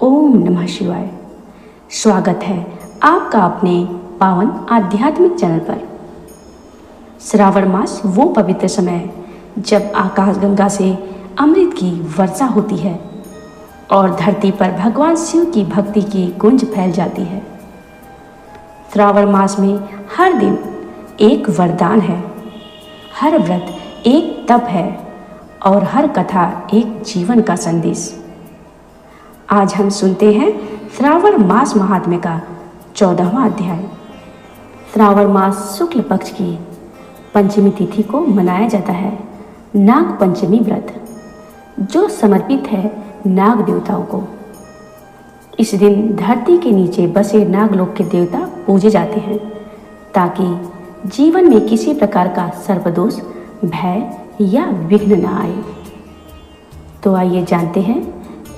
ओम नमः शिवाय। स्वागत है आपका अपने पावन आध्यात्मिक चैनल पर। श्रावण मास वो पवित्र समय है जब आकाशगंगा से अमृत की वर्षा होती है और धरती पर भगवान शिव की भक्ति की गूंज फैल जाती है। श्रावण मास में हर दिन एक वरदान है, हर व्रत एक तप है और हर कथा एक जीवन का संदेश। आज हम सुनते हैं श्रावण मास महात्म्य का 14वां अध्याय। श्रावण मास शुक्ल पक्ष की पंचमी तिथि को मनाया जाता है नाग पंचमी व्रत, जो समर्पित है नाग देवताओं को। इस दिन धरती के नीचे बसे नागलोक के देवता पूजे जाते हैं ताकि जीवन में किसी प्रकार का सर्पदोष, भय या विघ्न न आए। तो आइए जानते हैं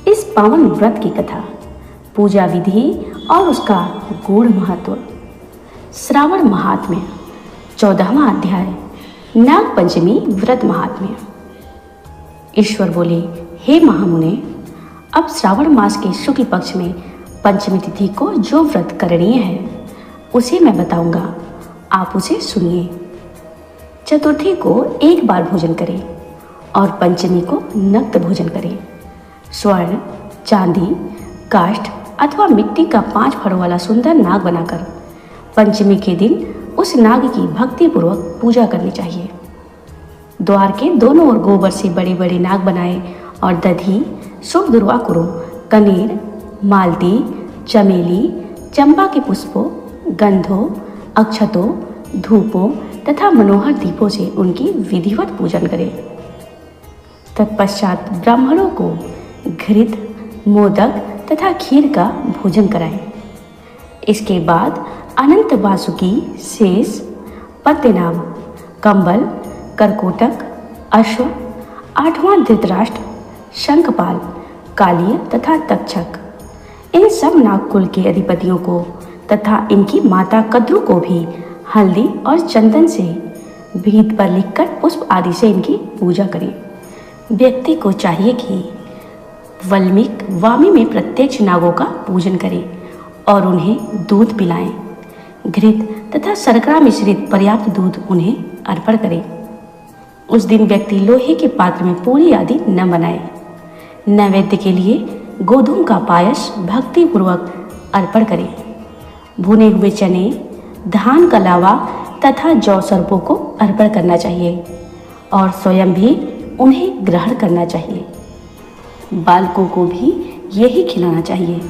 इस पावन व्रत की कथा, पूजा विधि और उसका गूढ़ महत्व। श्रावण महात्म्य 14वां अध्याय, नाग पंचमी व्रत महात्म्य। ईश्वर बोले, हे महामुने, अब श्रावण मास के शुक्ल पक्ष में पंचमी तिथि को जो व्रत करणीय है उसे मैं बताऊंगा, आप उसे सुनिए। चतुर्थी को एक बार भोजन करें और पंचमी को नक्त भोजन करें। स्वर्ण, चांदी, काष्ठ अथवा मिट्टी का 5 फरों वाला सुंदर नाग बनाकर पंचमी के दिन उस नाग की भक्ति पूर्वक पूजा करनी चाहिए। द्वार के दोनों ओर गोबर से बड़े बड़े नाग बनाए और दधी, शुभ दुर्वा कुरो, कनेर, मालती, चमेली, चंपा के पुष्पों, गंधों, अक्षतों, धूपों तथा मनोहर दीपों से उनकी विधिवत पूजन करें। तत्पश्चात ब्राह्मणों को घृत, मोदक तथा खीर का भोजन कराएं। इसके बाद अनंत वासुकी, शेष, पद्मनाभ, कंबल, करकोटक, अश्व, 8वां धृतराष्ट्र, शंखपाल, कालिय तथा तक्षक, इन सब नागकुल के अधिपतियों को तथा इनकी माता कद्रु को भी हल्दी और चंदन से भीत पर लिखकर पुष्प आदि से इनकी पूजा करें। व्यक्ति को चाहिए कि वल्मीक वामी में प्रत्यक्ष नागों का पूजन करें और उन्हें दूध पिलाएं। घृत तथा शर्करा मिश्रित पर्याप्त दूध उन्हें अर्पण करें। उस दिन व्यक्ति लोहे के पात्र में पूरी आदि न बनाए। नैवेद्य के लिए गोधूम का पायस भक्ति पूर्वक अर्पण करें। भुने हुए चने, धान का लावा तथा जौ सर्पों को अर्पण करना चाहिए और स्वयं भी उन्हें ग्रहण करना चाहिए। बालकों को भी यही खिलाना चाहिए,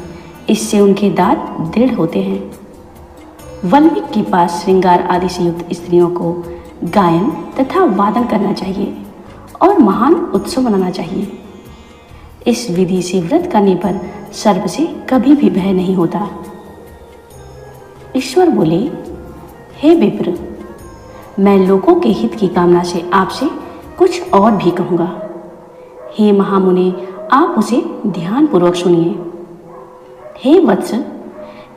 इससे उनके दांत दृढ़ होते हैं। वल्मीक के पास श्रृंगार आदि से युक्त स्त्रियों को गायन तथा वादन करना चाहिए और महान उत्सव मनाना चाहिए। इस विधि से व्रत करने पर सर्प से कभी भी भय नहीं होता। ईश्वर बोले, हे विप्र, मैं लोगों के हित की कामना से आपसे कुछ और भी कहूँगा। हे महामुने, आप उसे ध्यान पूर्वक सुनिए। हे वत्स,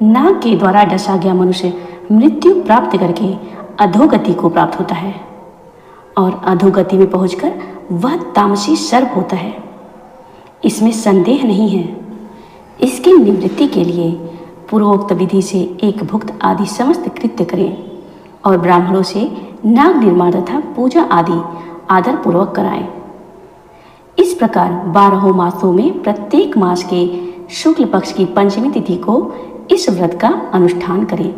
नाग के द्वारा डसा गया मनुष्य मृत्यु प्राप्त करके अधोगति को प्राप्त होता है और अधोगति में पहुंचकर वह तामसी सर्प होता है। इसमें संदेह नहीं है। इसकी निवृत्ति के लिए पूर्वोक्त विधि से एक भुक्त आदि समस्त कृत्य करें और ब्राह्मणों से नाग निर्माण तथा पूजा आदि आदर पूर्वक कराएं। इस प्रकार 12 मासों में प्रत्येक मास के शुक्ल पक्ष की पंचमी तिथि को इस व्रत का अनुष्ठान करें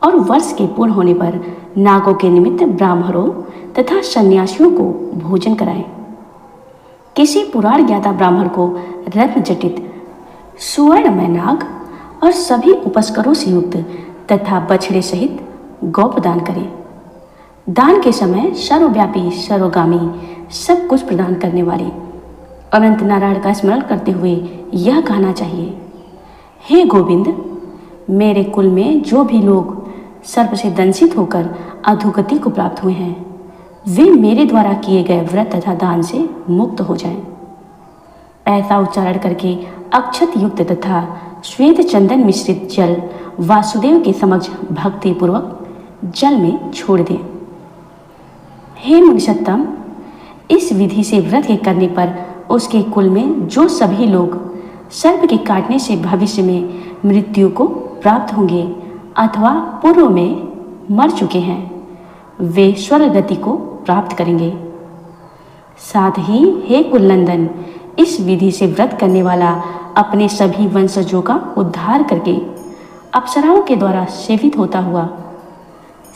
और वर्ष के पूर्ण होने पर नागों के निमित्त ब्राह्मणों तथा सन्यासियों को भोजन कराएं। किसी पुराण ज्ञाता ब्राह्मण को रत्न जटित सुवर्णमय नाग और सभी उपस्करों से युक्त तथा बछड़े सहित गौप्रदान करें। दान के समय सर्वव्यापी, सर्वगामी, सब कुछ प्रदान करने वाले अनंत नारायण का स्मरण करते हुए यह कहना चाहिए, हे गोविंद, मेरे कुल में जो भी लोग सर्प से दंशित होकर अधोगति को प्राप्त हुए हैं, वे मेरे द्वारा किए गए व्रत तथा दान से मुक्त हो जाएं। ऐसा उच्चारण करके अक्षत युक्त तथा श्वेत चंदन मिश्रित जल वासुदेव के समक्ष भक्ति पूर्वक जल में छोड़ दें। हे मुनिषत्तम, इस विधि से व्रत के करने पर उसके कुल में जो सभी लोग सर्प के काटने से भविष्य में मृत्यु को प्राप्त होंगे अथवा पूर्व में मर चुके हैं, वे स्वर्ग गति को प्राप्त करेंगे। साथ ही हे कुलनंदन, इस विधि से व्रत करने वाला अपने सभी वंशजों का उद्धार करके अप्सराओं के द्वारा सेवित होता हुआ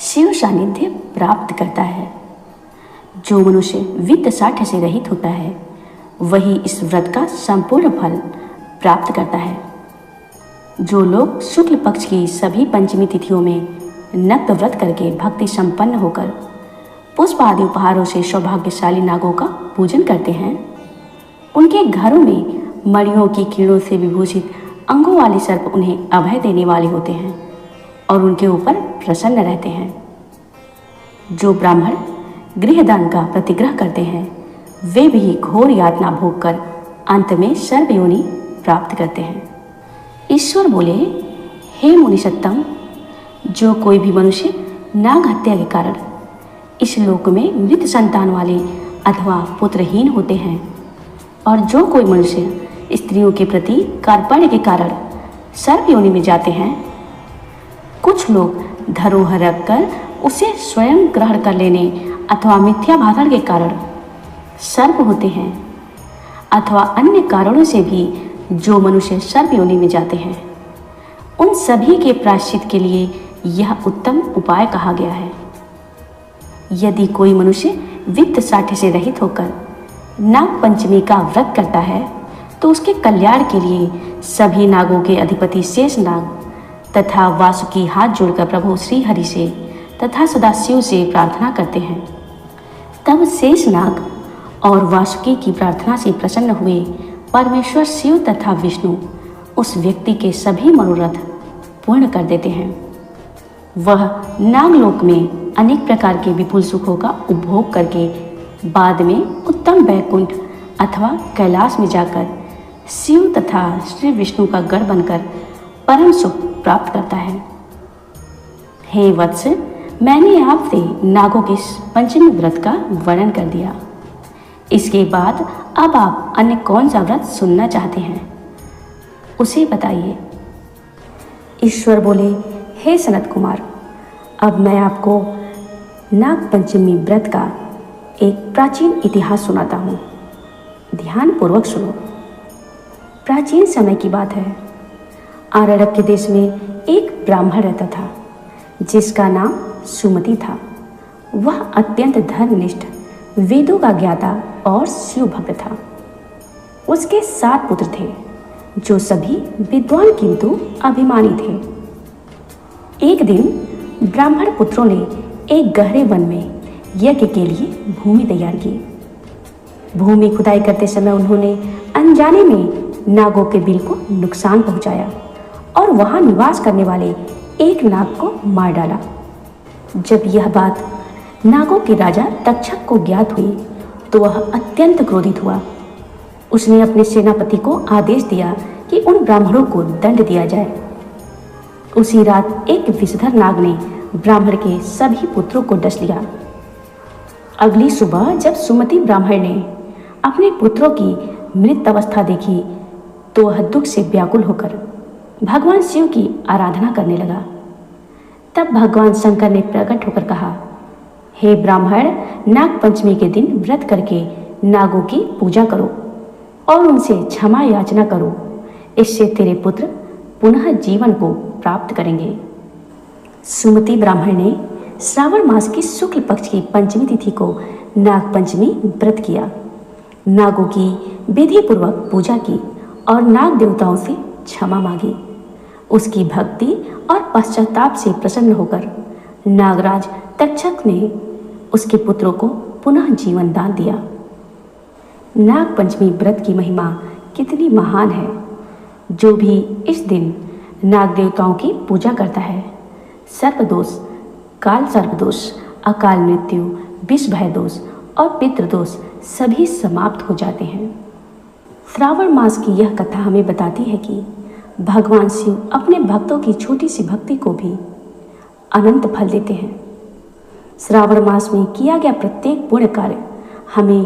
शिव सानिध्य प्राप्त करता है। जो मनुष्य वित्त साठ्य से रहित होता है वही इस व्रत का संपूर्ण फल प्राप्त करता है। जो लोग शुक्ल पक्ष की सभी पंचमी तिथियों में नक्त व्रत करके भक्ति संपन्न होकर पुष्प आदि उपहारों से सौभाग्यशाली नागों का पूजन करते हैं, उनके घरों में मणियों की किरणों से विभूषित अंगों वाले सर्प उन्हें अभय देने वाले होते हैं और उनके ऊपर प्रसन्न रहते हैं। जो ब्राह्मण गृहदान का प्रतिग्रह करते हैं वे भी घोर यातना भोग कर अंत में सर्प योनि प्राप्त करते हैं। ईश्वर बोले, हे मुनिसत्तम, जो कोई भी मनुष्य नाग हत्या के कारण इस लोक में मृत संतान वाले अथवा पुत्रहीन होते हैं और जो कोई मनुष्य स्त्रियों के प्रति कार्पण्य के कारण सर्प योनि में जाते हैं, कुछ लोग धरोहर रखकर उसे स्वयं ग्रहण कर लेने अथवा मिथ्या भाषण के कारण सर्प होते हैं अथवा अन्य कारणों से भी जो मनुष्य सर्प योनि में जाते हैं, उन सभी के प्रायश्चित के लिए यह उत्तम उपाय कहा गया है। यदि कोई मनुष्य वित्त साठ्य से रहित होकर नाग पंचमी का व्रत करता है तो उसके कल्याण के लिए सभी नागों के अधिपति शेष नाग तथा वासुकी हाथ जोड़कर प्रभु श्री हरि से तथा सदाशिव से प्रार्थना करते हैं। तब शेष नाग और वासुकी की प्रार्थना से प्रसन्न हुए परमेश्वर शिव तथा विष्णु उस व्यक्ति के सभी मनोरथ पूर्ण कर देते हैं। वह नागलोक में अनेक प्रकार के विपुल सुखों का उपभोग करके बाद में उत्तम वैकुंठ अथवा कैलाश में जाकर शिव तथा श्री विष्णु का गढ़ बनकर परम सुख प्राप्त करता है। हे वत्स, मैंने आपसे नागों के पंचमी व्रत का वर्णन कर दिया। इसके बाद अब आप अन्य कौन सा व्रत सुनना चाहते हैं उसे बताइए। ईश्वर बोले, हे सनत कुमार, अब मैं आपको नाग पंचमी व्रत का एक प्राचीन इतिहास सुनाता हूँ। ध्यान पूर्वक सुनो। प्राचीन समय की बात है। आरण्यक के देश में एक ब्राह्मण रहता था जिसका नाम सुमति था। वह अत्यंत धर्मनिष्ठ, वेदों का ज्ञाता और शिव भक्त था। उसके 7 पुत्र थे जो सभी विद्वान किंतु अभिमानी थे। एक दिन ब्राह्मण पुत्रों ने एक गहरे वन में यज्ञ के लिए भूमि तैयार की। भूमि खुदाई करते समय उन्होंने अनजाने में नागों के बिल को नुकसान पहुंचाया और वहां निवास करने वाले एक नाग को मार डाला। जब यह बात नागों के राजा तक्षक को ज्ञात हुई तो वह अत्यंत क्रोधित हुआ। उसने अपने सेनापति को आदेश दिया कि उन ब्राह्मणों को दंड दिया जाए। उसी रात एक विषधर नाग ने ब्राह्मण के सभी पुत्रों को डस लिया। अगली सुबह जब सुमति ब्राह्मण ने अपने पुत्रों की मृत अवस्था देखी तो वह दुख से व्याकुल होकर भगवान शिव की आराधना करने लगा। तब भगवान शंकर ने प्रकट होकर कहा, हे ब्राह्मण, नाग पंचमी के दिन व्रत करके नागों की पूजा करो और उनसे क्षमा याचना करो। इससे तेरे पुत्र पुनः जीवन को प्राप्त करेंगे। सुमति ब्राह्मण ने श्रावण मास की शुक्ल पक्ष की पंचमी तिथि को नाग पंचमी व्रत किया। नागों की विधि पूर्वक पूजा की और नाग देवताओं से क्षमा मांगी। उसकी भक्ति और पश्चाताप से प्रसन्न होकर नागराज तक्षक ने उसके पुत्रों को पुनः जीवन दान दिया। नाग पंचमी व्रत की महिमा कितनी महान है। जो भी इस दिन नाग देवताओं की पूजा करता है, सर्पदोष, काल सर्पदोष, अकाल मृत्यु, विष भय दोष और पितृदोष सभी समाप्त हो जाते हैं। श्रावण मास की यह कथा हमें बताती है कि भगवान शिव अपने भक्तों की छोटी सी भक्ति को भी अनंत फल देते हैं। श्रावण मास में किया गया प्रत्येक पुण्य कार्य हमें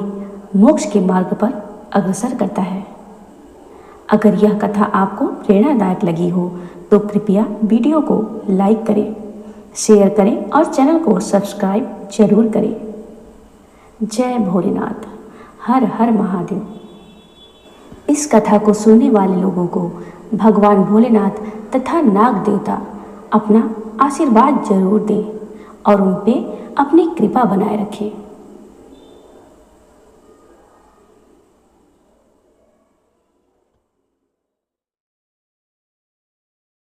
मोक्ष के मार्ग पर अग्रसर करता है। अगर यह कथा आपको प्रेरणादायक लगी हो तो कृपया वीडियो को लाइक करें, शेयर करें और चैनल को सब्सक्राइब जरूर करें। जय भोलेनाथ, हर हर महादेव। इस कथा को सुनने वाले लोगों को भगवान भोलेनाथ तथा नाग देवता अपना आशीर्वाद जरूर दें और उन पे अपनी कृपा बनाए रखें।